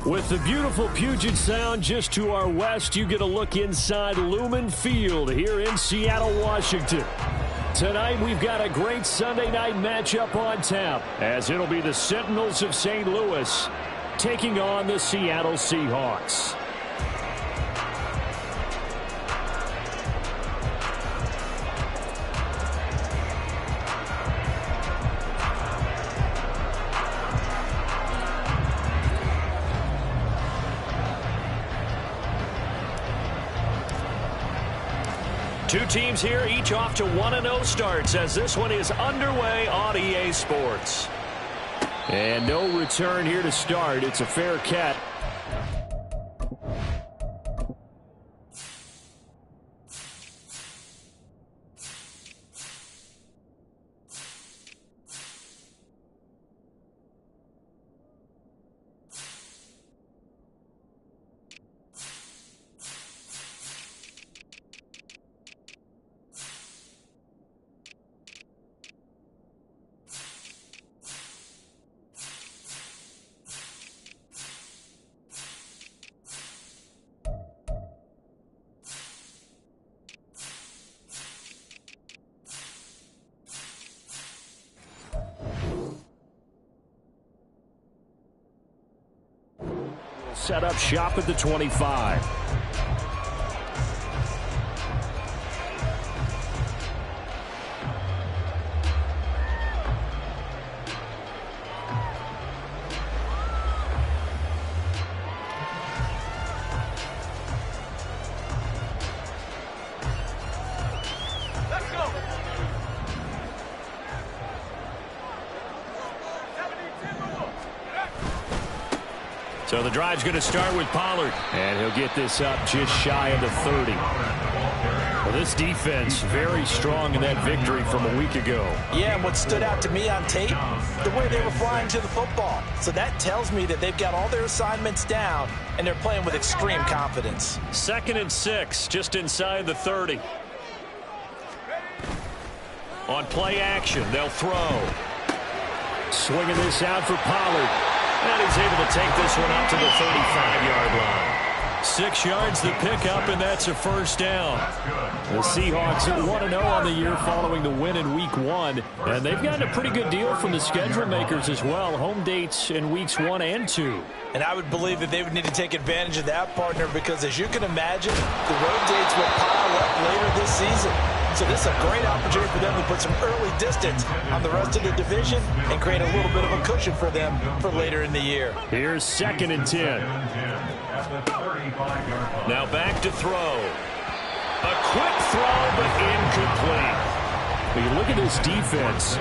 With the beautiful Puget Sound just to our west, you get a look inside Lumen Field here in Seattle, Washington. Tonight, we've got a great Sunday night matchup on tap, as it'll be the Sentinels of St. Louis taking on the Seattle Seahawks. Two teams here, each off to 1-0 starts as this one is underway on EA Sports. And no return here to start. It's a fair catch. Set up shop at the 25. So the drive's going to start with Pollard, and he'll get this up just shy of the 30. Well, this defense very strong in that victory from a week ago. Yeah, and what stood out to me on tape, the way they were flying to the football. So that tells me that they've got all their assignments down, and they're playing with extreme confidence. 2nd and 6, just inside the 30. On play action, they'll throw. Swinging this out for Pollard. And he's able to take this one up to the 35-yard line. 6 yards the pickup, and that's a first down. The Seahawks at 1-0 on the year following the win in Week 1. And they've gotten a pretty good deal from the schedule makers as well. Home dates in Weeks 1 and 2. And I would believe that they would need to take advantage of that, partner, because as you can imagine, the road dates will pile up later this season. So this is a great opportunity for them to put some early distance on the rest of the division and create a little bit of a cushion for them for later in the year. Here's 2nd and 10. Now back to throw. A quick throw, but incomplete. When you look at this defense,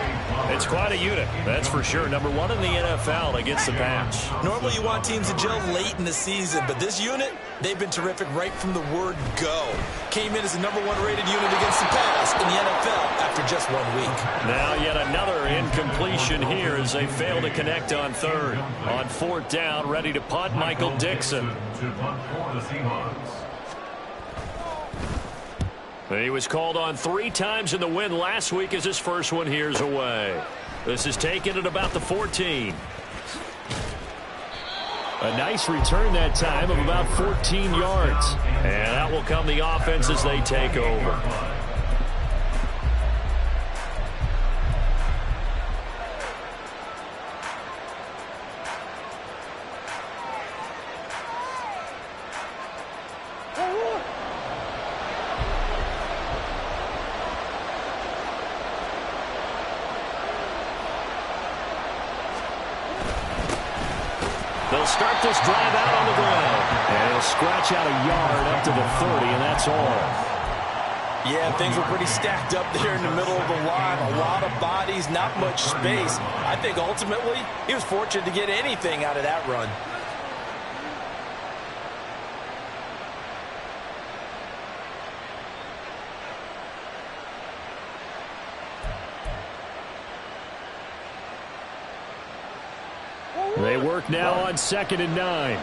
it's quite a unit, that's for sure. Number 1 in the NFL against the pass. Normally you want teams to gel late in the season, but this unit, they've been terrific right from the word go. Came in as the number 1 rated unit against the pass in the NFL after just 1 week. Now yet another incompletion here as they fail to connect on 3rd. On 4th down, ready to punt, Michael Dixon. He was called on 3 times in the win last week as his first one here's away. This is taken at about the 14. A nice return that time of about 14 yards. And that will come the offense as they take over. They'll start this drive out on the ground. And he'll scratch out a yard up to the 30, and that's all. Yeah, things were pretty stacked up there in the middle of the line. A lot of bodies, not much space. I think ultimately he was fortunate to get anything out of that run. They work now on 2nd and 9.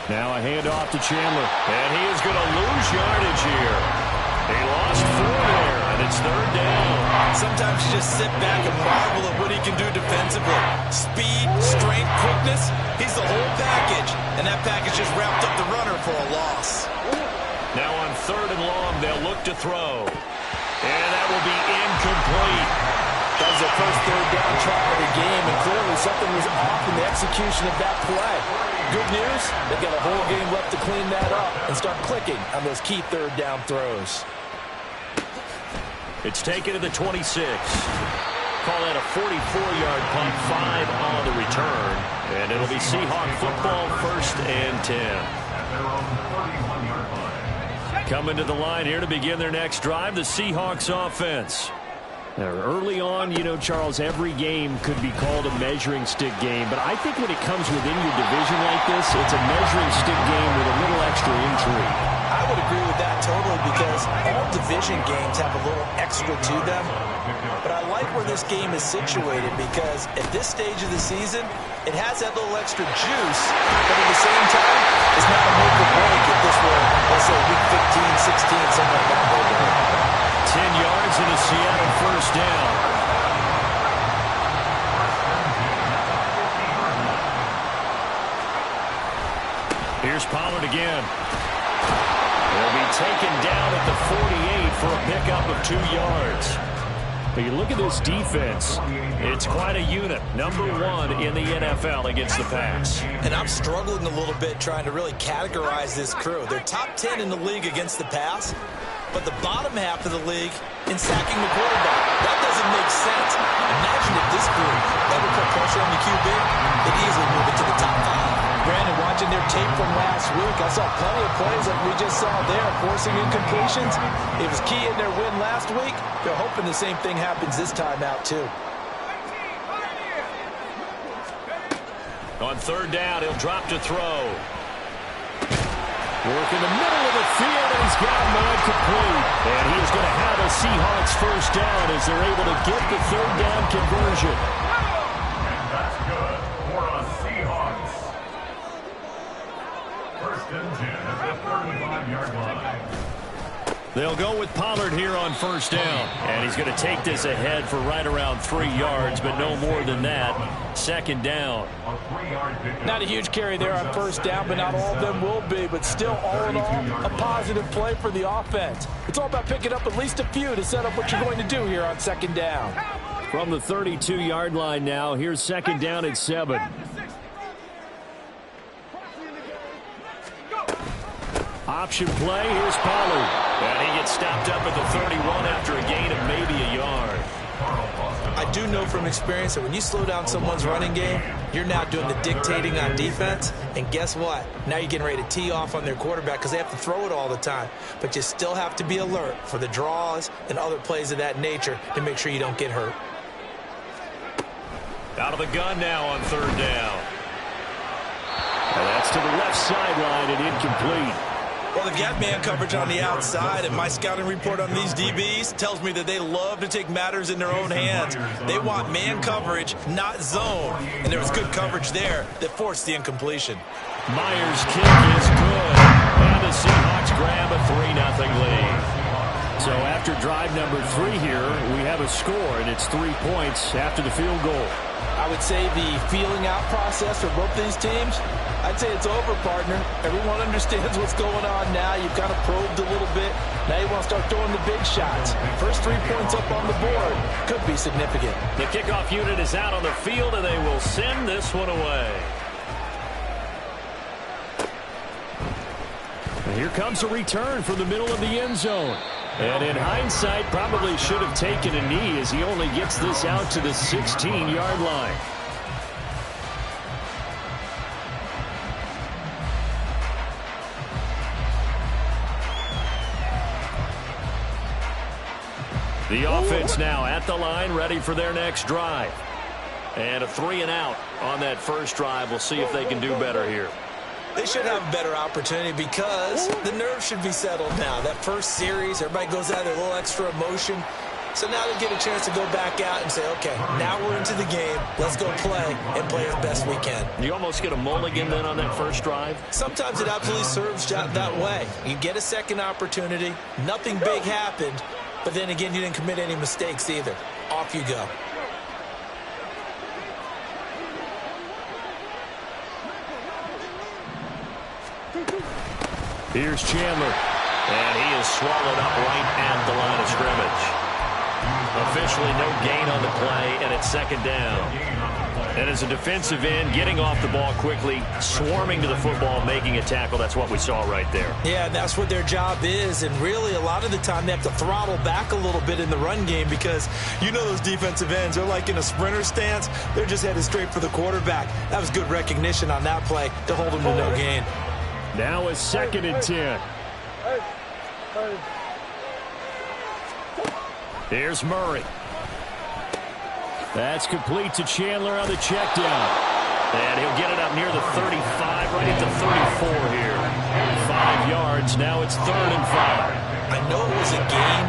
Now a handoff to Chandler. And he is going to lose yardage here. He lost 4 there, and It's third down. Sometimes you just sit back and marvel at what he can do defensively. Speed, strength, quickness, he's the whole package. And that package just wrapped up the runner for a loss. Now on third and long, they'll look to throw. And that will be incomplete. That was their first third down try of the game, and clearly something was off in the execution of that play. Good news, they've got a whole game left to clean that up and start clicking on those key third down throws. It's taken to the 26. Call that a 44-yard punt, 5 on the return. And it'll be Seahawk football, 1st and 10. Coming to the line here to begin their next drive, the Seahawks offense. Now, early on, you know, Charles, every game could be called a measuring stick game. But I think when it comes within your division like this, it's a measuring stick game with a little extra intrigue. I would agree with that totally because all division games have a little extra to them. But I like where this game is situated because at this stage of the season, it has that little extra juice. But at the same time, it's not a make or break if this were, let's say, week 15, 16, something like that. 10 yards and a Seattle first down. Here's Pollard again. They'll be taken down at the 48 for a pickup of 2 yards. But you look at this defense, it's quite a unit. Number 1 in the NFL against the pass. And I'm struggling a little bit trying to really categorize this crew. They're top 10 in the league against the pass, but the bottom half of the league in sacking the quarterback. That doesn't make sense. Imagine if this group ever put pressure on the QB, they'd easily move it to the top 5. Brandon, watching their tape from last week, I saw plenty of plays like we just saw there, forcing incompletions. It was key in their win last week. They're hoping the same thing happens this time out, too. On third down, he'll drop to throw. Work in the middle of the field, and he's got man complete. And he is going to have a Seahawks first down as they're able to get the third down conversion. And that's good for a Seahawks. First and 10 at the 35-yard line. They'll go with Pollard here on first down. And he's going to take this ahead for right around 3 yards, but no more than that. Second down. Not a huge carry there on first down, but not all of them will be. But still, all in all, a positive play for the offense. It's all about picking up at least a few to set up what you're going to do here on second down. From the 32-yard line now, here's second down at 7. Option play, here's Pollard. And he gets stopped up at the 31 after a gain of maybe a yard. I do know from experience that when you slow down someone's running game, you're now doing the dictating on defense. And guess what? Now you're getting ready to tee off on their quarterback because they have to throw it all the time. But you still have to be alert for the draws and other plays of that nature to make sure you don't get hurt. Out of the gun now on third down. And that's to the left sideline and incomplete. Well, they've got man coverage on the outside, and my scouting report on these DBs tells me that they love to take matters in their own hands. They want man coverage, not zone. And there was good coverage there that forced the incompletion. Myers' kick is good. And the Seahawks grab a 3-0 lead. So after drive number 3 here, we have a score, and it's 3 points after the field goal. I would say the feeling out process for both these teams, I'd say it's over, partner. Everyone understands what's going on now. You've kind of probed a little bit. Now you want to start throwing the big shots. First 3 points up on the board could be significant. The kickoff unit is out on the field, and they will send this one away. And here comes a return from the middle of the end zone. And in hindsight, probably should have taken a knee as he only gets this out to the 16-yard line. The offense now at the line, ready for their next drive. And a 3-and-out on that first drive. We'll see if they can do better here. They should have a better opportunity because the nerves should be settled now. That first series, everybody goes out there, a little extra emotion. So now they get a chance to go back out and say, okay, now we're into the game. Let's go play and play as best we can. You almost get a mulligan then on that first drive? Sometimes it absolutely serves that way. You get a second opportunity. Nothing big happened. but then again, you didn't commit any mistakes either. Off you go. Here's Chandler, and he is swallowed up right at the line of scrimmage. Officially no gain on the play, and it's second down. And as a defensive end, getting off the ball quickly, swarming to the football, making a tackle, that's what we saw right there. Yeah, that's what their job is, and really a lot of the time they have to throttle back a little bit in the run game because you know those defensive ends, they're like in a sprinter stance. They're just headed straight for the quarterback. That was good recognition on that play to hold them to no gain. Now a 2nd and 10. Here's Murray. That's complete to Chandler on the check down. And he'll get it up near the 35, right at the 34 here. 5 yards, now it's 3rd and 5. I know it was a gain,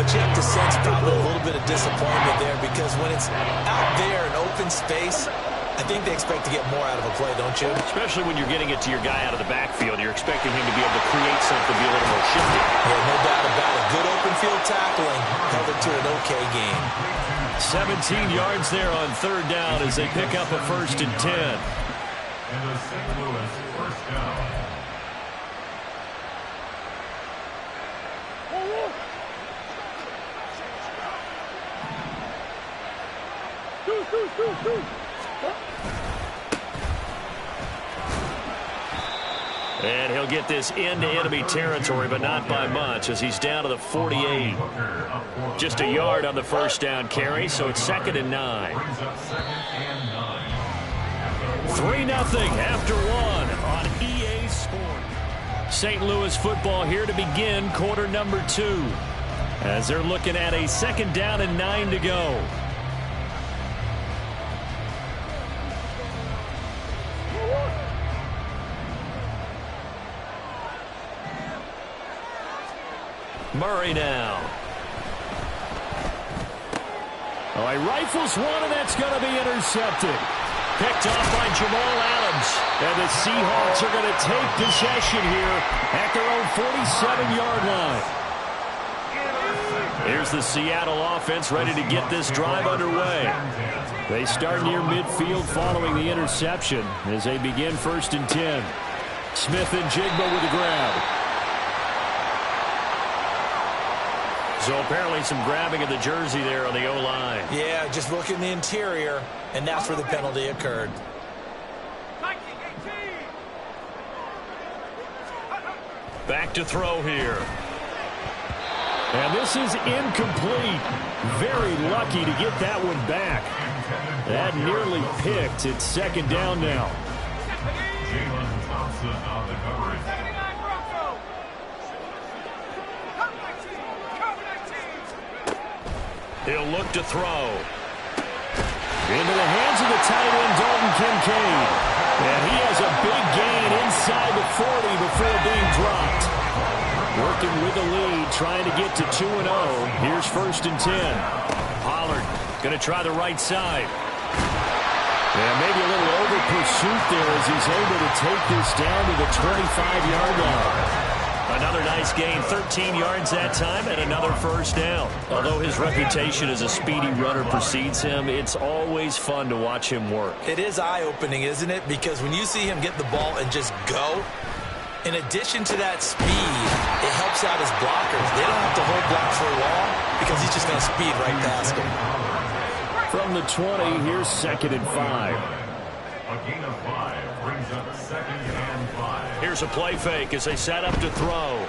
but you have to sense probably a little bit of disappointment there because when it's out there in open space, I think they expect to get more out of a play, don't you? Especially when you're getting it to your guy out of the backfield. You're expecting him to be able to create something, be a little more shifty. Yeah, no doubt about it. Good open field tackling held it to an okay gain. 17 yards there on 3rd down as they pick up a 1st and 10. And the St. Louis first down. And he'll get this into enemy territory, but not by much as he's down to the 48. Just a yard on the 1st down carry, so it's 2nd and 9. 3-0 after 1 on EA Sports. St. Louis football here to begin quarter number 2 as they're looking at a 2nd down and 9 to go. Murray now. Oh, he rifles one, and that's going to be intercepted. Picked off by Jamal Adams. And the Seahawks are going to take possession here at their own 47-yard line. Here's the Seattle offense ready to get this drive underway. They start near midfield following the interception as they begin 1st and 10. Smith and Jigba with the grab. So apparently some grabbing of the jersey there on the O-line. Yeah, just look in the interior, and that's where the penalty occurred. Back to throw here. And this is incomplete. Very lucky to get that one back. That nearly picked. It's 2nd down now. Jalen Thompson on the coverage. He'll look to throw. Into the hands of the tight end, Dalton Kincaid. And he has a big gain inside the 40 before being dropped. Working with the lead, trying to get to 2-0. Here's 1st and 10. Pollard going to try the right side. And maybe a little over pursuit there as he's able to take this down to the 25-yard line. Another nice gain, 13 yards that time, and another 1st down. Although his reputation as a speedy runner precedes him, it's always fun to watch him work. It is eye-opening, isn't it? Because when you see him get the ball and just go, in addition to that speed, it helps out his blockers. They don't have to hold blocks for long because he's just going to speed right past them. From the 20, here's 2nd and 5. A gain of 5 brings up 2nd and 5. Here's a play fake as they set up to throw.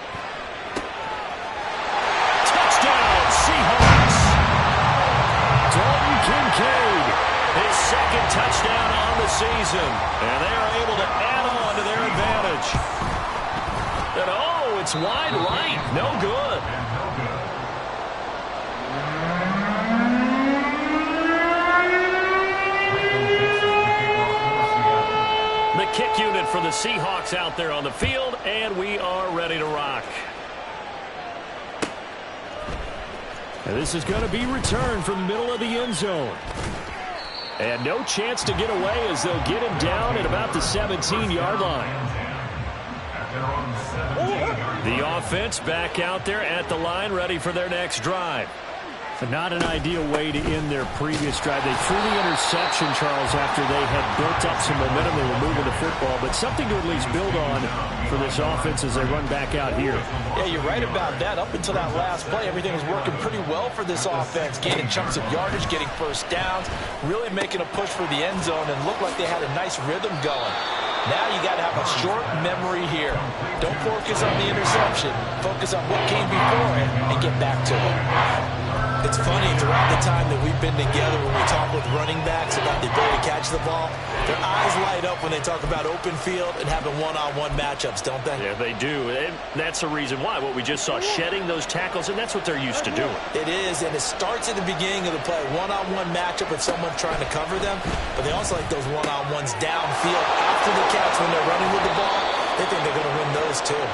Touchdown, Seahawks! Dalton Kincaid, his 2nd touchdown on the season. And they are able to add on to their advantage. And oh, it's wide right. No good. The kick unit for the Seahawks out there on the field, and we are ready to rock. And this is going to be returned from the middle of the end zone. And no chance to get away as they'll get him down at about the 17-yard line. At their own 17-yard The offense back out there at the line, ready for their next drive. Not an ideal way to end their previous drive. They threw the interception, Charles, after they had built up some momentum. They were moving the football, but something to at least build on for this offense as they run back out here. Yeah, you're right about that. Up until that last play, everything was working pretty well for this offense, gaining chunks of yardage, getting first downs, really making a push for the end zone, and looked like they had a nice rhythm going. Now you got to have a short memory here. Don't focus on the interception. Focus on what came before it and get back to it. It's funny, throughout the time that we've been together, when we talk with running backs about the ability to catch the ball, their eyes light up when they talk about open field and having one-on-one matchups, don't they? Yeah, they do. And that's the reason why. What we just saw, shedding those tackles, and that's what they're used to doing. It is, and it starts at the beginning of the play. One-on-one matchup with someone trying to cover them, but they also like those one-on-ones downfield after the catch when they're running with the ball. They think they're going to win those, too.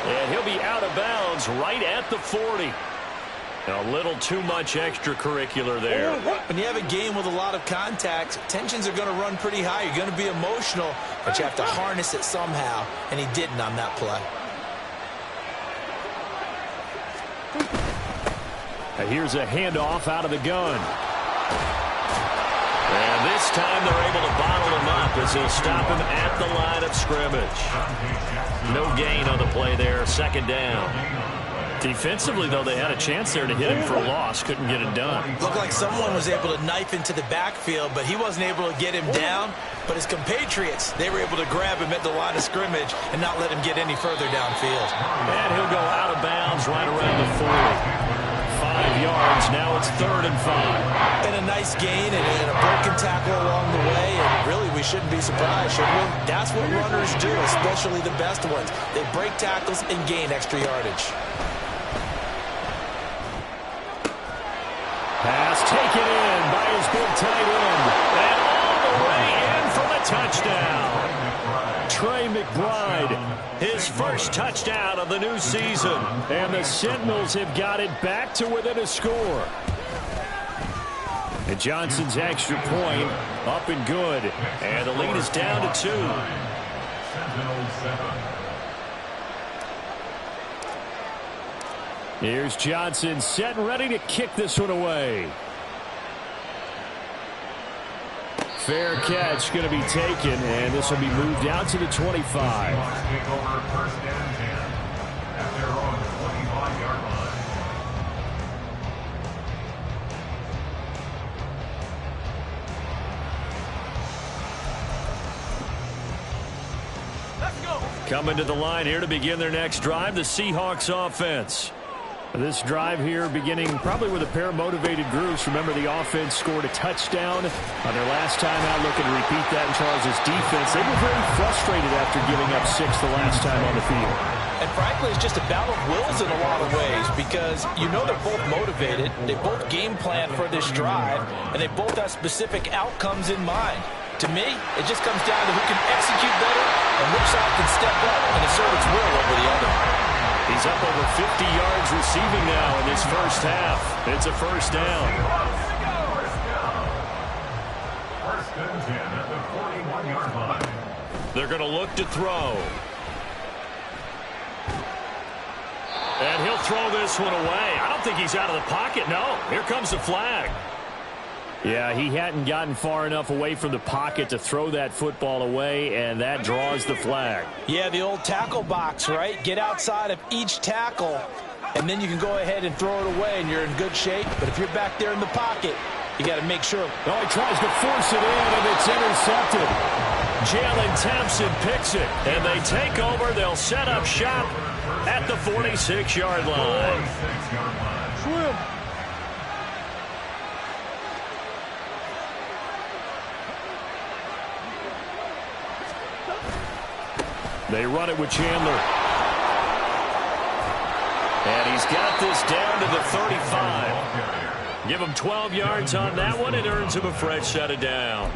And he'll be out of bounds right at the 40. A little too much extracurricular there. When you have a game with a lot of contacts, tensions are going to run pretty high. You're going to be emotional, but you have to harness it somehow, and he didn't on that play. Here's a handoff out of the gun. And this time they're able to bottle him up as he'll stop him at the line of scrimmage. No gain on the play there, second down. Defensively, though, they had a chance there to hit him for a loss. Couldn't get it done. Looked like someone was able to knife into the backfield, but he wasn't able to get him down. But his compatriots, they were able to grab him at the line of scrimmage and not let him get any further downfield. And he'll go out of bounds right around the 40. 5 yards. Now it's 3rd and 5. And a nice gain and a broken tackle along the way. And really, we shouldn't be surprised, should we? That's what runners do, especially the best ones. They break tackles and gain extra yardage. Pass taken in by his big tight end. And all the way in for the touchdown. Trey McBride, his first touchdown of the new season. And the Sentinels have got it back to within a score. And Johnson's extra point up and good. And the lead is down to 2. Sentinels 7. Here's Johnson set and ready to kick this one away. Fair catch going to be taken, and this will be moved out to the 25. Take over 1st and 10 at their own 25-yard line. Coming to the line here to begin their next drive, the Seahawks offense. This drive here beginning probably with a pair of motivated groups. Remember, the offense scored a touchdown on their last time out. Looking to repeat that in Charles' defense. They were very frustrated after giving up 6 the last time on the field. And frankly, it's just a battle of wills in a lot of ways because you know they're both motivated. They both game plan for this drive, and they both have specific outcomes in mind. To me, it just comes down to who can execute better and which side can step up and assert its will over the other. He's up over 50 yards receiving now in this first half. It's a first down. 1st and 10 at the 41-yard line. They're going to look to throw. And he'll throw this one away. I don't think he's out of the pocket. No, here comes the flag. Yeah, he hadn't gotten far enough away from the pocket to throw that football away, and that draws the flag. Yeah, the old tackle box, right? Get outside of each tackle, and then you can go ahead and throw it away, and you're in good shape. But if you're back there in the pocket, you got to make sure. Oh, he tries to force it in, and it's intercepted. Jalen Thompson picks it, and they take over. They'll set up shop at the 46-yard line. Swim. They run it with Chandler. And he's got this down to the 35. Give him 12 yards on that one. It earns him a fresh set of downs.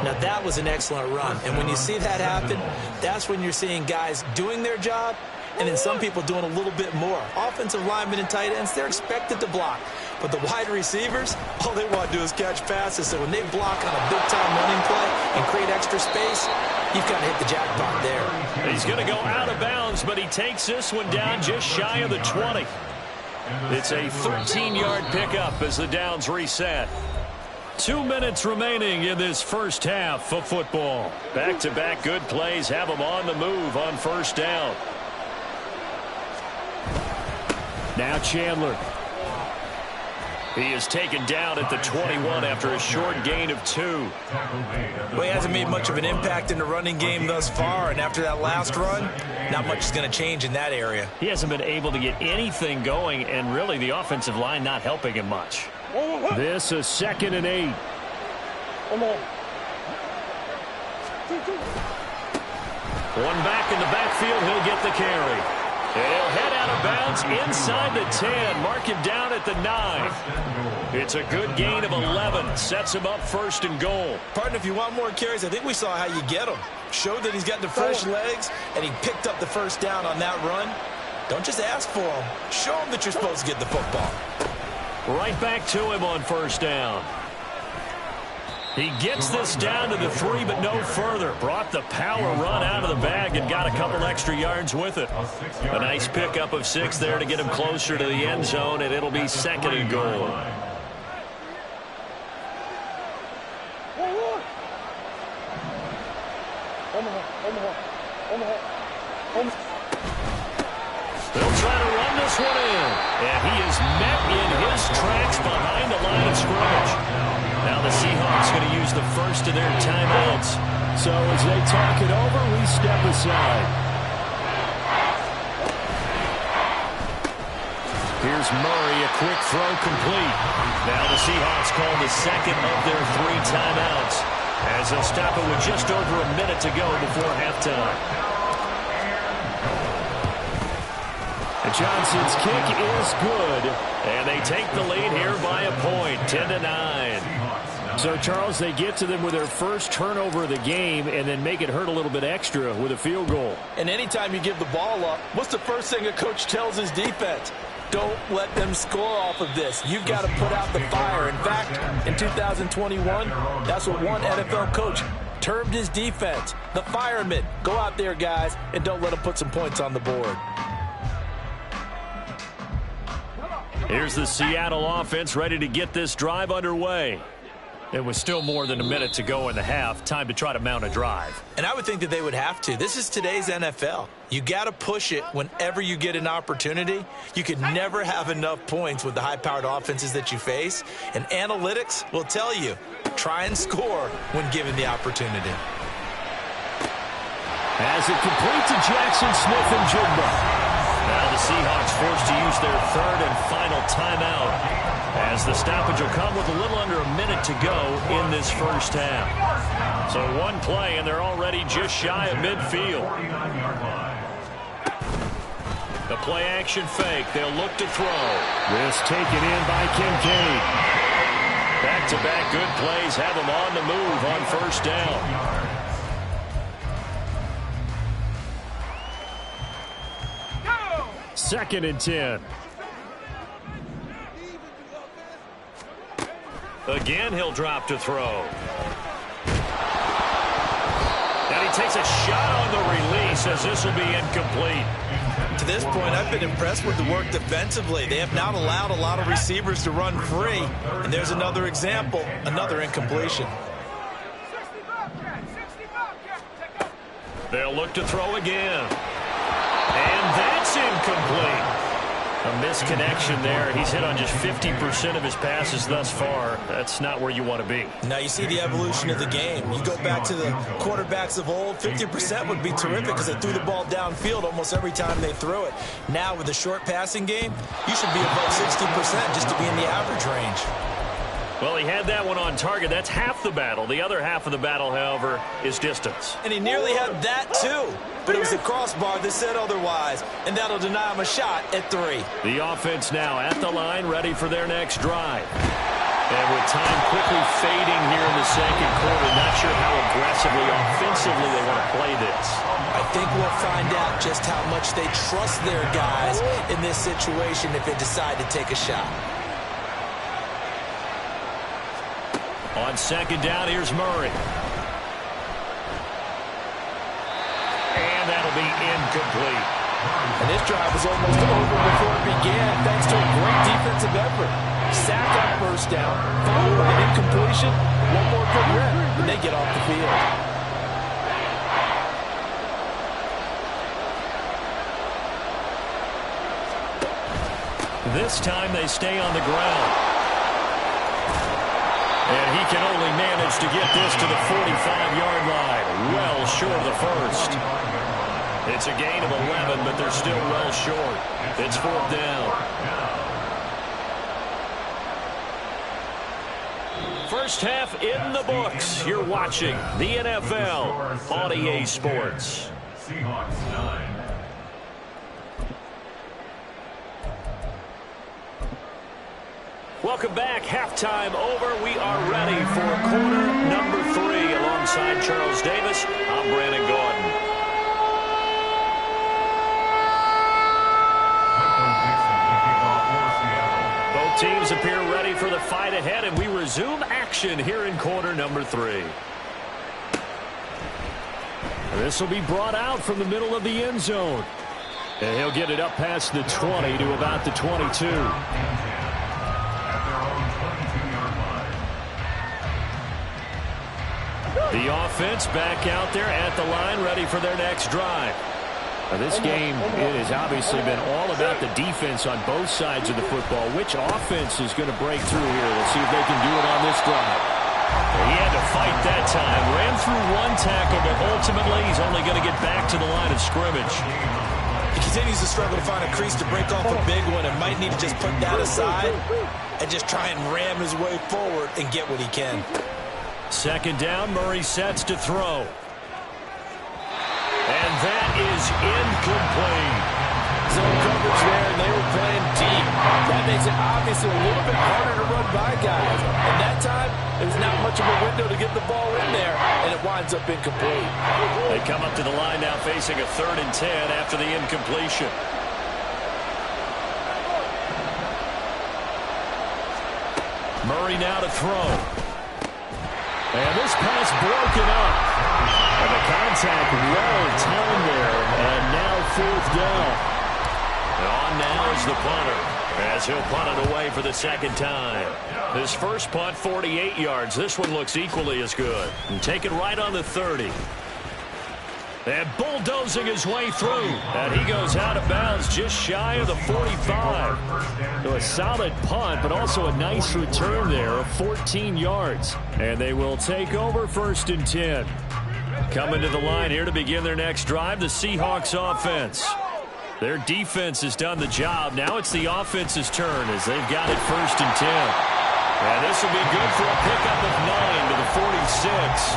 Now, that was an excellent run. And when you see that happen, that's when you're seeing guys doing their job and then some people doing a little bit more. Offensive linemen and tight ends, they're expected to block. But the wide receivers, all they want to do is catch passes. So when they block on a big-time running play and create extra space, you've kind of hit the jackpot there. He's going to go out of bounds, but he takes this one down just shy of the 20. It's a 13-yard pickup as the downs reset. 2 minutes remaining in this first half of football. Back-to-back good plays have them on the move on first down. Now Chandler. He is taken down at the 21 after a short gain of 2. Well, he hasn't made much of an impact in the running game thus far, and after that last run, not much is going to change in that area. He hasn't been able to get anything going, and really the offensive line not helping him much. This is 2nd and 8. One back in the backfield, he'll get the carry. And he'll head out of bounds inside the 10. Mark him down at the 9. It's a good gain of 11. Sets him up 1st and goal. Partner, if you want more carries, I think we saw how you get him. Showed that he's got the fresh legs, and he picked up the first down on that run. Don't just ask for him. Show him that you're supposed to get the football. Right back to him on first down. He gets this down to the 3, but no further. Brought the power run out of the bag and got a couple extra yards with it. A nice pickup of 6 there to get him closer to the end zone, and it'll be 2nd and goal. They'll try to run this one in, and he is met in his tracks behind the line of scrimmage. Now the Seahawks going to use the first of their timeouts. So as they talk it over, we step aside. Here's Murray, a quick throw complete. Now the Seahawks call the second of their 3 timeouts as they'll stop it with just over a minute to go before halftime. And Johnson's kick is good, and they take the lead here by a point, 10-9. So, Charles, they get to them with their first turnover of the game and then make it hurt a little bit extra with a field goal. And anytime you give the ball up, what's the first thing a coach tells his defense? Don't let them score off of this. You've got to put out the fire. In fact, in 2021, that's what one NFL coach termed his defense. The firemen. Go out there, guys, and don't let them put some points on the board. Here's the Seattle offense ready to get this drive underway. It was still more than a minute to go in the half. Time to try to mount a drive. And I would think that they would have to. This is today's NFL. You got to push it whenever you get an opportunity. You can never have enough points with the high-powered offenses that you face. And analytics will tell you, try and score when given the opportunity. As it complete to Jackson Smith and Jigba. Now the Seahawks forced to use their 3rd and final timeout as the stoppage will come with a little under a minute to go in this first half. So one play, and they're already just shy of midfield. The play-action fake. They'll look to throw. This taken in by Kincaid. Back-to-back good plays have them on the move on first down. 2nd and 10. Again, he'll drop to throw. And he takes a shot on the release as this will be incomplete. To this point, I've been impressed with the work defensively. They have not allowed a lot of receivers to run free. And there's another example, another incompletion. They'll look to throw again. And that's incomplete. A misconnection there. He's hit on just 50% of his passes thus far. That's not where you want to be. Now you see the evolution of the game. You go back to the quarterbacks of old, 50% would be terrific because they threw the ball downfield almost every time they threw it. Now with the short passing game, you should be above 60% just to be in the average range. Well, he had that one on target. That's half the battle. The other half of the battle, however, is distance. And he nearly had that, too. But it was the crossbar that said otherwise, and that'll deny him a shot at 3. The offense now at the line, ready for their next drive. And with time quickly fading here in the second quarter, not sure how aggressively, offensively they want to play this. I think we'll find out just how much they trust their guys in this situation if they decide to take a shot. On second down, here's Murray. incomplete. And this drive was almost over before it began, thanks to a great defensive effort. Sack on first down, followed by an incompletion. One more good rep, and they get off the field. This time they stay on the ground. And he can only manage to get this to the 45-yard line. Well short of the first. It's a gain of 11, but they're still well short. It's fourth down. First half in the books. You're watching the NFL on EA Sports. Seahawks 9. Welcome back. Halftime over. We are ready for quarter number 3. Alongside Charles Davis, I'm Brandon Gordon. Both teams appear ready for the fight ahead, and we resume action here in quarter number 3. This will be brought out from the middle of the end zone. And he'll get it up past the 20 to about the 22. The offense back out there at the line, ready for their next drive. Now this game, it has obviously been all about the defense on both sides of the football. Which offense is going to break through here? Let's see if they can do it on this drive. He had to fight that time. Ran through one tackle, but ultimately he's only going to get back to the line of scrimmage. He continues to struggle to find a crease to break off a big one and might need to just put that aside and just try and ram his way forward and get what he can. Second down, Murray sets to throw. And that is incomplete. Zone coverage there, and they were playing deep. That makes it obviously a little bit harder to run by guys. And that time, there's not much of a window to get the ball in there, and it winds up incomplete. They come up to the line now facing a 3rd and 10 after the incompletion. Murray now to throw. And this pass broken up. And the contact well timed there. And now 4th down. And on now is the punter, as he'll punt it away for the second time. His first punt, 48 yards. This one looks equally as good. And take it right on the 30. And bulldozing his way through. And he goes out of bounds just shy of the 45. So a solid punt, but also a nice return there of 14 yards. And they will take over 1st and 10. Coming to the line here to begin their next drive, the Seahawks offense. Their defense has done the job. Now it's the offense's turn as they've got it 1st and 10. And this will be good for a pickup of 9 to the 46.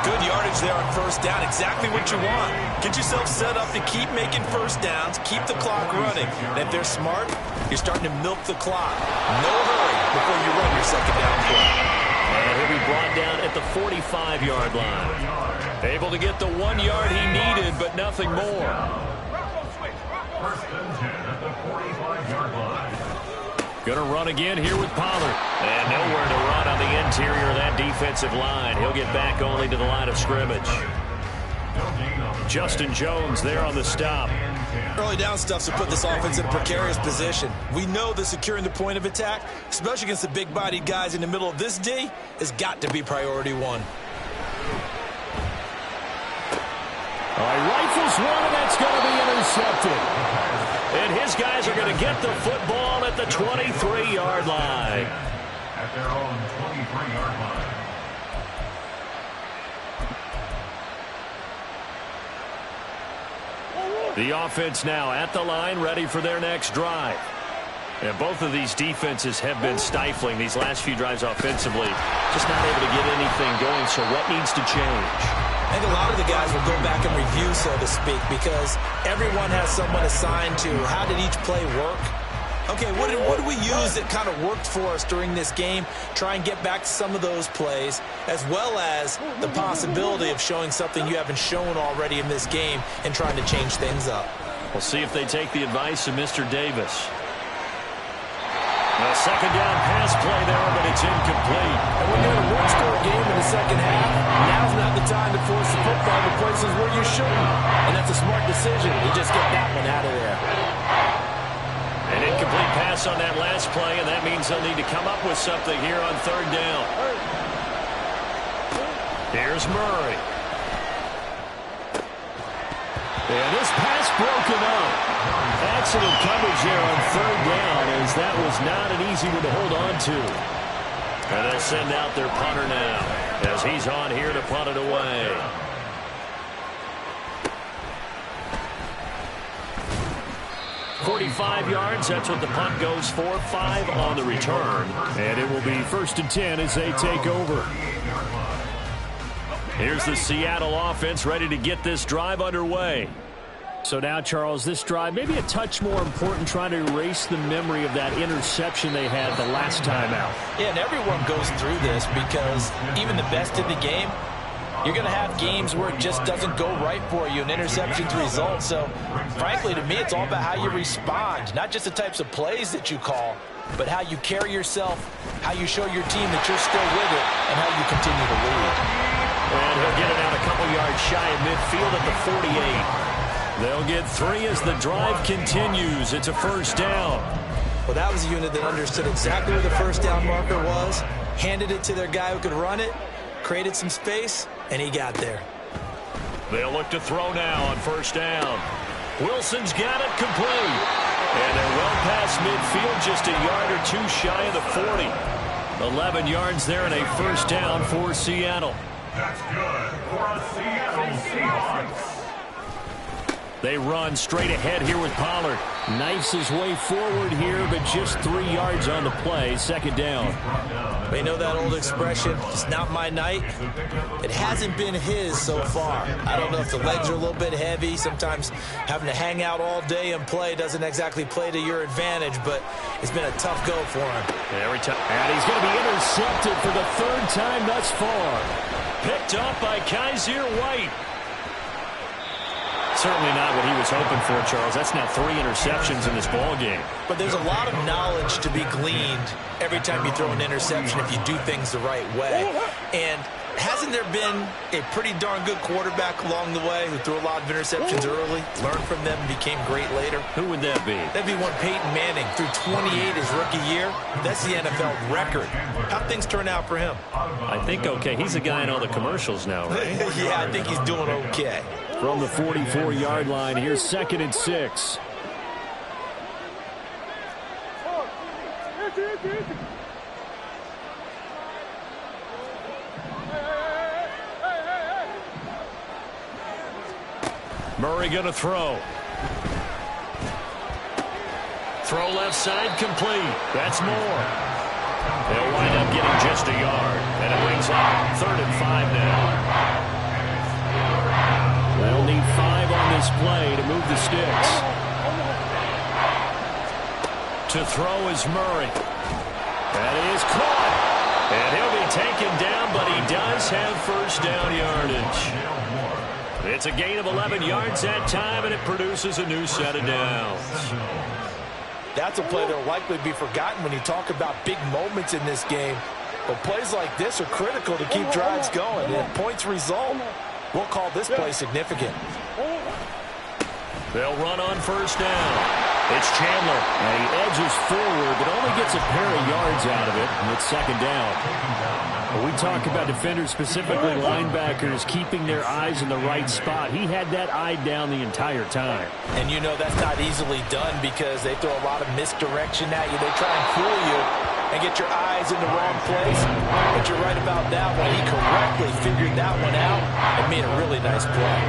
Good yardage there on first down. Exactly what you want. Get yourself set up to keep making first downs, keep the clock running. And if they're smart, you're starting to milk the clock. No hurry before you run your second down play. And he'll be brought down at the 45-yard line. Able to get the 1 yard he needed, but nothing more. 1st and 10 at the 45-yard line. Going to run again here with Pollard. And nowhere to run on the interior of that defensive line. He'll get back only to the line of scrimmage. Justin Jones there on the stop. Early down stuffs to put this offense in a precarious position. We know that securing the point of attack, especially against the big-bodied guys in the middle of this D, has got to be priority 1. All right, rifles one, and that's going to be intercepted. And his guys are going to get the football at the 23-yard line. At their own 23-yard line. The offense now at the line, ready for their next drive. And both of these defenses have been stifling these last few drives offensively. Just not able to get anything going, so what needs to change? I think a lot of the guys will go back and review, so to speak, because everyone has someone assigned to how did each play work. Okay, what did we use that kind of worked for us during this game? Try and get back to some of those plays, as well as the possibility of showing something you haven't shown already in this game and trying to change things up. We'll see if they take the advice of Mr. Davis. A second down pass play there, but it's incomplete. And when you're in a one-score game in the second half, now's not the time to force the football to places where you shouldn't. And that's a smart decision. You just get that one out of there. An incomplete pass on that last play, and that means they'll need to come up with something here on third down. Here's Murray. And this pass broken up. Excellent coverage there on third down, as that was not an easy one to hold on to. And they'll send out their punter now, as he's on here to punt it away. .45 yards, that's what the punt goes for. 5 on the return. And it will be 1st and 10 as they take over. Here's the Seattle offense ready to get this drive underway. So now, Charles, this drive maybe a touch more important, trying to erase the memory of that interception they had the last time out. Yeah, and everyone goes through this because even the best in the game, you're going to have games where it just doesn't go right for you, and interceptions result. So, frankly, to me, it's all about how you respond, not just the types of plays that you call, but how you carry yourself, how you show your team that you're still with it, and how you continue to lead. And he'll get it out a couple yards shy of midfield at the 48. They'll get 3 as the drive continues. It's a 1st down. Well, that was a unit that understood exactly where the 1st down marker was, handed it to their guy who could run it, created some space, and he got there. They'll look to throw now on 1st down. Wilson's got it complete. And they're well past midfield, just a yard or 2 shy of the 40. 11 yards there and a 1st down for Seattle. That's good for a Seattle Seahawks. They run straight ahead here with Pollard. Knifes his way forward here, but just 3 yards on the play. 2nd down. We know that old expression, it's not my night. It hasn't been his so far. I don't know if the legs are a little bit heavy. Sometimes having to hang out all day and play doesn't exactly play to your advantage, but it's been a tough go for him. Every time. And he's going to be intercepted for the 3rd time thus far. Picked up by Kaiser White. Certainly not what he was hoping for, Charles. That's now 3 interceptions in this ballgame. But there's a lot of knowledge to be gleaned every time you throw an interception if you do things the right way. And hasn't there been a pretty darn good quarterback along the way who threw a lot of interceptions early, learned from them, and became great later? Who would that be? That'd be one Peyton Manning. Threw 28 his rookie year. That's the NFL record. How'd things turn out for him? I think okay. He's a guy in all the commercials now, right? Yeah, I think he's doing okay. From the 44-yard line, here's 2nd and 6. Murray going to throw. Throw left side complete. That's more. They'll wind up getting just a yard. And it brings up 3rd and 5 now. They'll need 5 on this play to move the sticks. To throw is Murray. That is caught. And he'll be taken down, but he does have 1st down yardage. It's a gain of 11 yards that time, and it produces a new set of downs. That's a play that will likely be forgotten when you talk about big moments in this game. But plays like this are critical to keep drives going. And points result, we'll call this play significant. They'll run on 1st down. It's Chandler. And he edges forward, but only gets a pair of yards out of it. And it's 2nd down. When we talk about defenders, specifically linebackers, keeping their eyes in the right spot, he had that eye down the entire time. And you know that's not easily done because they throw a lot of misdirection at you. They try and fool you and get your eyes in the wrong place. But you're right about that one. He correctly figured that one out and made a really nice play.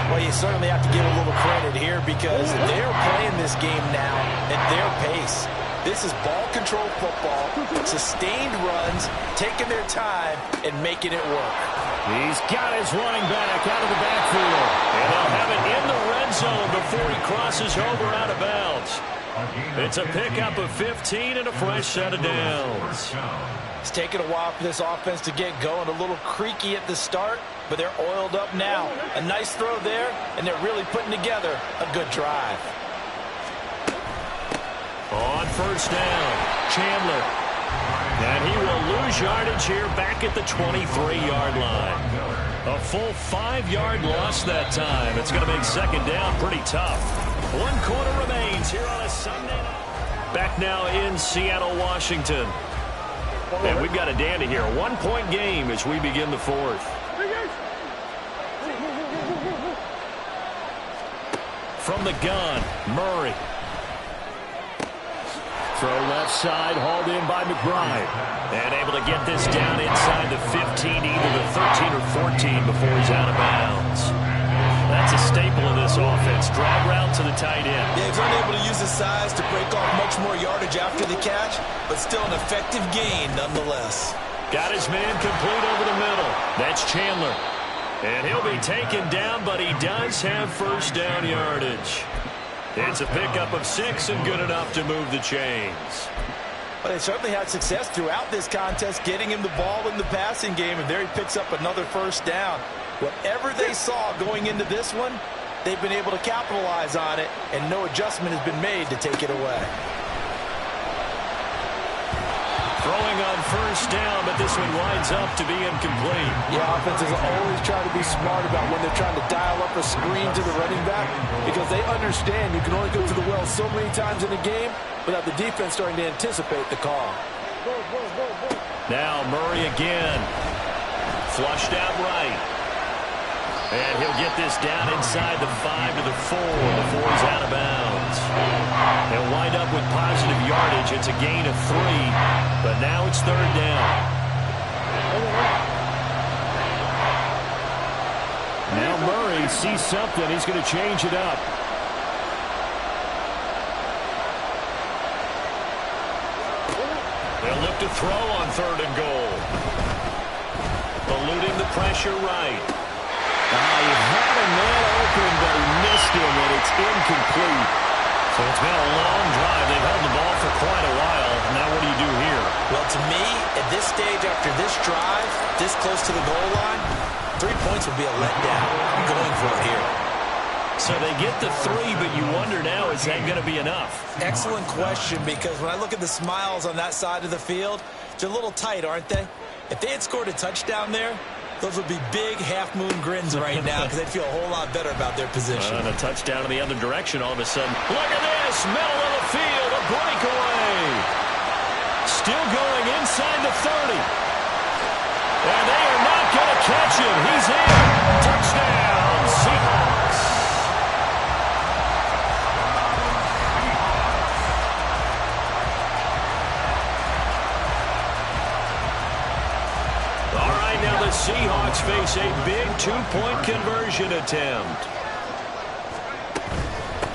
Well, you certainly have to give a little credit here because they're playing this game now at their pace. This is ball control football, sustained runs, taking their time, and making it work. He's got his running back out of the backfield. And they'll have it in the red zone before he crosses over out of bounds. It's a pickup of 15 and a fresh set of downs. It's taken a while for this offense to get going. A little creaky at the start, but they're oiled up now. A nice throw there, and they're really putting together a good drive. On 1st down, Chandler. And he will lose yardage here back at the 23-yard line. A full 5-yard loss that time. It's going to make second down pretty tough. 1 quarter remains here on a Sunday night. Back now in Seattle, Washington. And we've got a dandy here. 1-point game as we begin the fourth. From the gun, Murray. Throw left side, hauled in by McBride. And able to get this down inside the 15, either the 13 or 14 before he's out of bounds. That's a staple of this offense. Drag route to the tight end. Yeah, he's unable to use his size to break off much more yardage after the catch, but still an effective gain nonetheless. Got his man complete over the middle. That's Chandler. And he'll be taken down, but he does have first down yardage. It's a pickup of 6 and good enough to move the chains. Well, they certainly had success throughout this contest, getting him the ball in the passing game, and there he picks up another first down. Whatever they saw going into this one, they've been able to capitalize on it, and no adjustment has been made to take it away. Throwing on first down, but this one winds up to be incomplete. Yeah, offenses always try to be smart about when they're trying to dial up a screen to the running back, because they understand you can only go to the well so many times in a game without the defense starting to anticipate the call. Now Murray again. Flushed out right. And he'll get this down inside the 5 to the 4 before he's out of bounds. He'll wind up with positive yardage. It's a gain of 3, but now it's third down. Now Murray sees something. He's going to change it up. They'll look to throw on 3rd and goal. Eluding the pressure right. He had a man open, but he missed him, and it's incomplete. So it's been a long drive. They've held the ball for quite a while. Now what do you do here? Well, to me, at this stage after this drive, this close to the goal line, 3 points would be a letdown. I'm going for it here. So they get the 3, but you wonder now, is that going to be enough? Excellent question, because when I look at the smiles on that side of the field, they're a little tight, aren't they? If they had scored a touchdown there, those would be big half-moon grins right now because they'd feel a whole lot better about their position. And a touchdown in the other direction all of a sudden. Look at this! Middle of the field, a breakaway! Still going inside the 30. And they are not going to catch him. He's in. Touchdown, Seahawks! Seahawks face a big 2-point conversion attempt.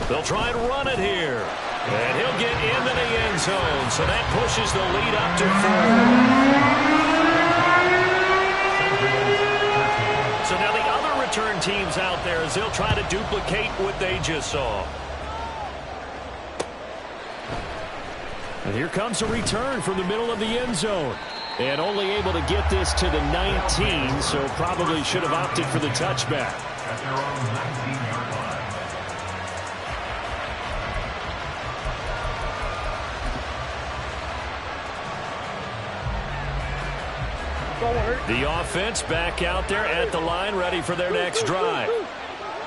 They'll try and run it here. And he'll get into the end zone. So that pushes the lead up to 4. So now the other return teams out there as they'll try to duplicate what they just saw. And here comes a return from the middle of the end zone. And only able to get this to the 19, so probably should have opted for the touchback. At their own 19-yard line. The offense back out there at the line, ready for their next drive.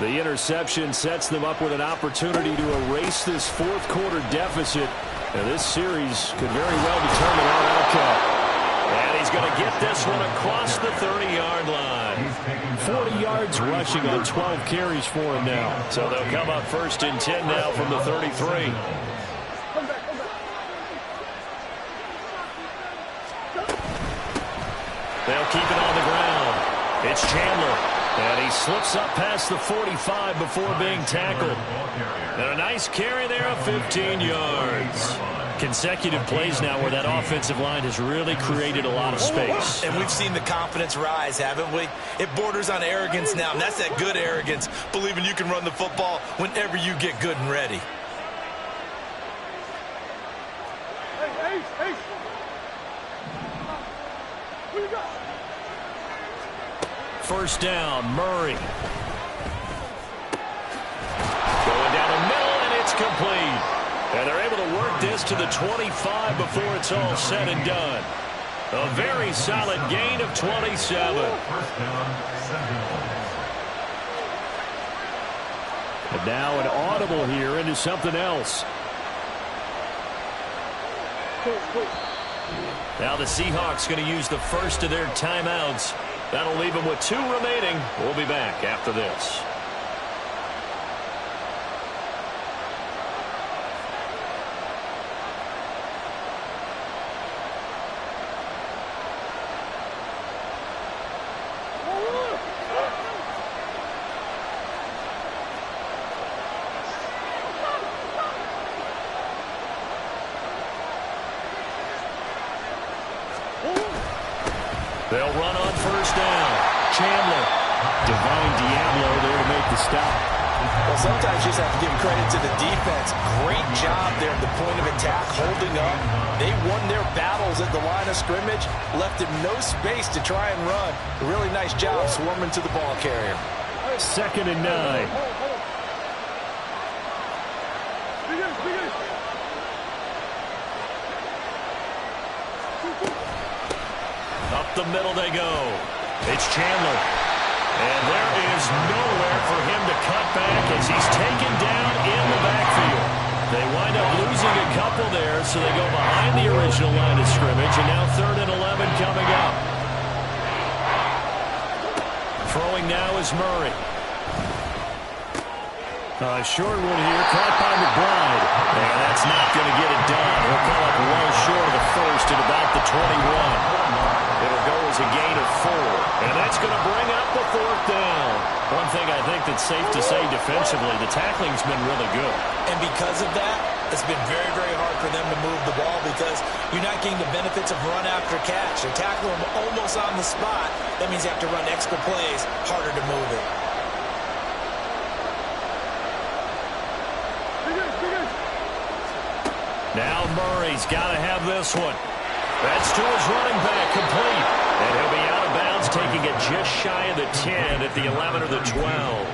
The interception sets them up with an opportunity to erase this 4th quarter deficit. And this series could very well determine our outcome. And he's going to get this one across the 30-yard line. 40 yards rushing on 12 carries for him now. So they'll come up 1st and 10 now from the 33. They'll keep it on the ground. It's Chandler. And he slips up past the 45 before being tackled. And a nice carry there of 15 yards. Consecutive plays now where that offensive line has really created a lot of space. And we've seen the confidence rise, haven't we? It borders on arrogance now, and that's that good arrogance, believing you can run the football whenever you get good and ready. First down, Murray. Going down the middle, and it's complete. And they're able to work this to the 25 before it's all said and done. A very solid gain of 27. First down, 7. And now an audible here into something else. Now the Seahawks going to use the first of their timeouts. That'll leave them with 2 remaining. We'll be back after this. They'll run on first down. Chandler. Divine Diablo there to make the stop. Well, sometimes you just have to give credit to the defense. Great job there at the point of attack, holding up. They won their battles at the line of scrimmage, left him no space to try and run. A really nice job swarming to the ball carrier. 2nd and 9. Up the middle they go. It's Chandler. And there is nowhere for him to cut back as he's taken down in the backfield. They wind up losing a couple there, so they go behind the original line of scrimmage, and now 3rd and 11 coming up. Throwing now is Murray. A short one here, caught by McBride. And that's not going to get it done. He'll come up well short of the first at about the 21. It'll go as a gain of 4. And that's going to bring up the 4th down. One thing I think that's safe to say defensively, the tackling's been really good. And because of that, it's been very, very hard for them to move the ball because you're not getting the benefits of run after catch. They're tackling them almost on the spot. That means you have to run extra plays, harder to move it. Now Murray's got to have this one. That's to his running back, complete. And he'll be out of bounds, taking it just shy of the 10 at the 11 or the 12.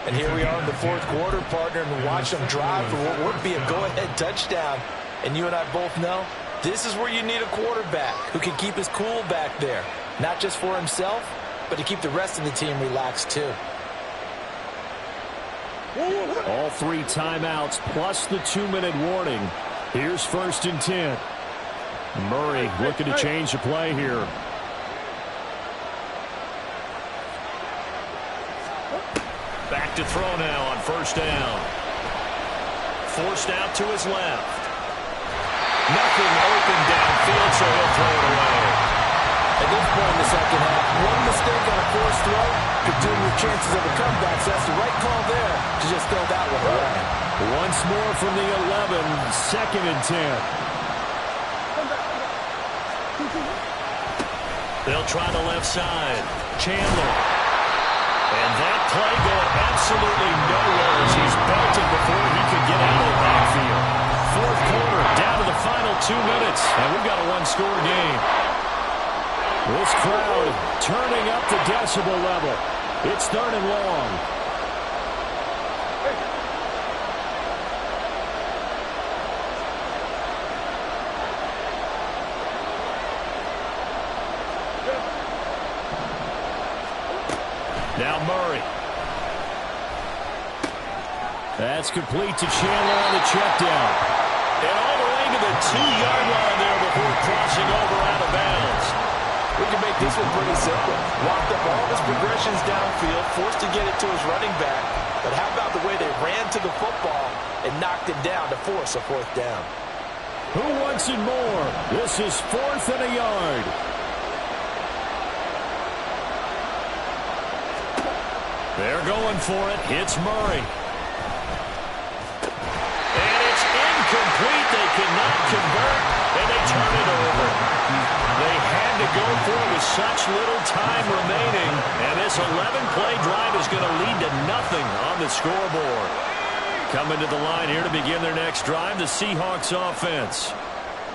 And here we are in the 4th quarter, partner, and watch them drive for what would be a go-ahead touchdown. And you and I both know this is where you need a quarterback who can keep his cool back there. Not just for himself, but to keep the rest of the team relaxed too. All 3 timeouts plus the 2-minute warning. Here's 1st and 10. Murray looking to change the play here. Back to throw now on first down. Forced out to his left. Nothing open downfield, so he'll throw it away. At this point in the second half, one mistake on a forced throw could doom your chances of a comeback. So that's the right call there to just throw that one away. Once more from the 11, 2nd and 10. They'll try the left side. Chandler. And that play going absolutely nowhere as he's belted before he could get out of the backfield. 4th quarter, down to the final 2 minutes, and we've got a 1-score game. This crowd turning up the decibel level. It's 3rd and long. Now Murray. That's complete to Chandler on the check down. And all the way to the 2-yard line there before crossing over out of bounds. We can make this one pretty simple. Walked up all of his progressions downfield, forced to get it to his running back. But how about the way they ran to the football and knocked it down to force a 4th down? Who wants it more? This is 4th and a yard. They're going for it. It's Murray. And it's incomplete. They cannot convert, and they turn it over. They had to go for it with such little time remaining, and this 11-play drive is going to lead to nothing on the scoreboard. Coming to the line here to begin their next drive, the Seahawks offense.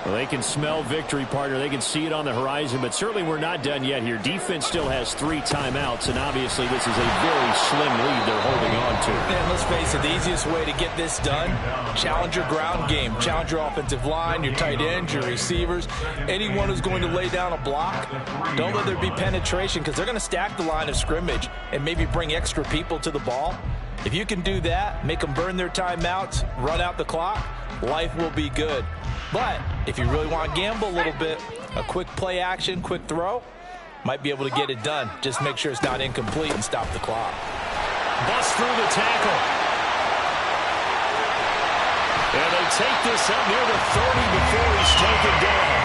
Well, they can smell victory, partner. They can see it on the horizon, but certainly we're not done yet here. Defense still has 3 timeouts, and obviously this is a very slim lead they're holding on to. And let's face it, the easiest way to get this done, challenge your ground game. Challenge your offensive line, your tight ends, your receivers, anyone who's going to lay down a block. Don't let there be penetration because they're going to stack the line of scrimmage and maybe bring extra people to the ball. If you can do that, make them burn their timeouts, run out the clock, life will be good. But if you really want to gamble a little bit, a quick play action, quick throw, might be able to get it done. Just make sure it's not incomplete and stop the clock. Bust through the tackle. And they take this up near the 30 before he's taken down.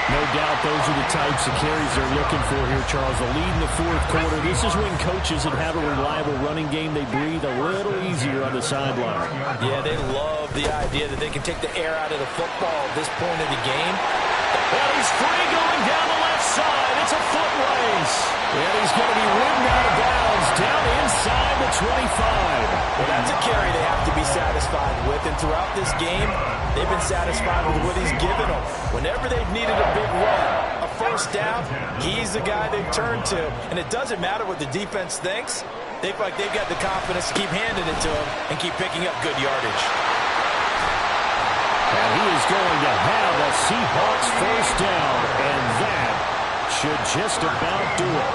No doubt those are the types of carries they're looking for here, Charles. A lead in the 4th quarter. This is when coaches that have a reliable running game, they breathe a little easier on the sideline. Yeah, they love the idea that they can take the air out of the football at this point of the game. And he's free going down the left side. It's a foot race. And he's going to be rimmed out of bounds down inside the 25. Well, that's a carry they have to be satisfied with. And throughout this game, they've been satisfied with what he's given them. Whenever they've needed a big run, a first down, he's the guy they've turned to. And it doesn't matter what the defense thinks. They feel like they've got the confidence to keep handing it to him and keep picking up good yardage. And he is going to have a Seahawks first down, and that should just about do it.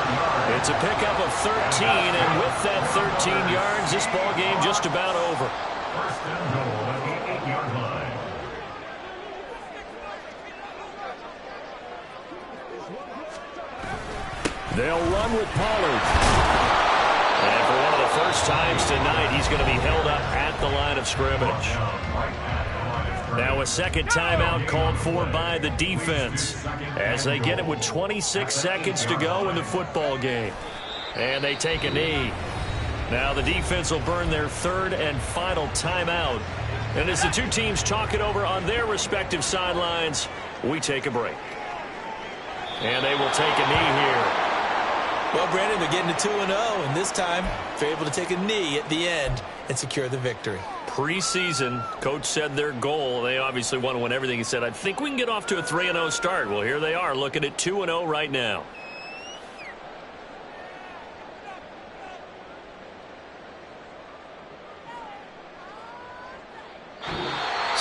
It's a pickup of 13, and with that 13 yards, this ball game just about over. First and goal at the 8-yard line. They'll run with Pollard. And for one of the first times tonight, he's going to be held up at the line of scrimmage. Now a second timeout called for by the defense as they get it with 26 seconds to go in the football game. And they take a knee. Now the defense will burn their 3rd and final timeout. And as the two teams talk it over on their respective sidelines, we take a break. And they will take a knee here. Well, Brandon, they're getting to 2-0, and this time they're able to take a knee at the end and secure the victory. Preseason, coach said their goal, they obviously want to win everything. He said, I think we can get off to a 3-0 start. Well, here they are looking at 2-0 right now.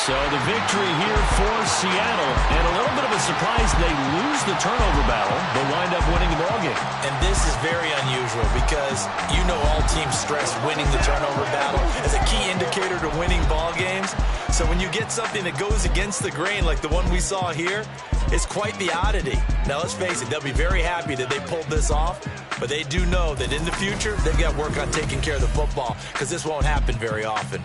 So the victory here for Seattle, and a little bit of a surprise, they lose the turnover battle, but wind up winning the ballgame. And this is very unusual because you know all teams stress winning the turnover battle as a key indicator to winning ball games. So when you get something that goes against the grain like the one we saw here, it's quite the oddity. Now let's face it, they'll be very happy that they pulled this off, but they do know that in the future they've got to work on taking care of the football because this won't happen very often.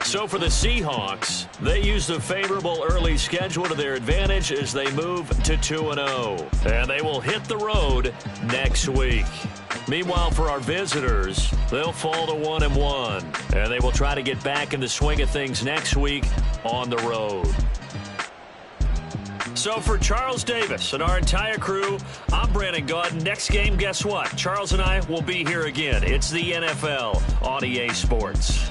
So for the Seahawks, they use the favorable early schedule to their advantage as they move to 2-0. And they will hit the road next week. Meanwhile, for our visitors, they'll fall to 1-1. And they will try to get back in the swing of things next week on the road. So for Charles Davis and our entire crew, I'm Brandon Gaudin. Next game, guess what? Charles and I will be here again. It's the NFL on EA Sports.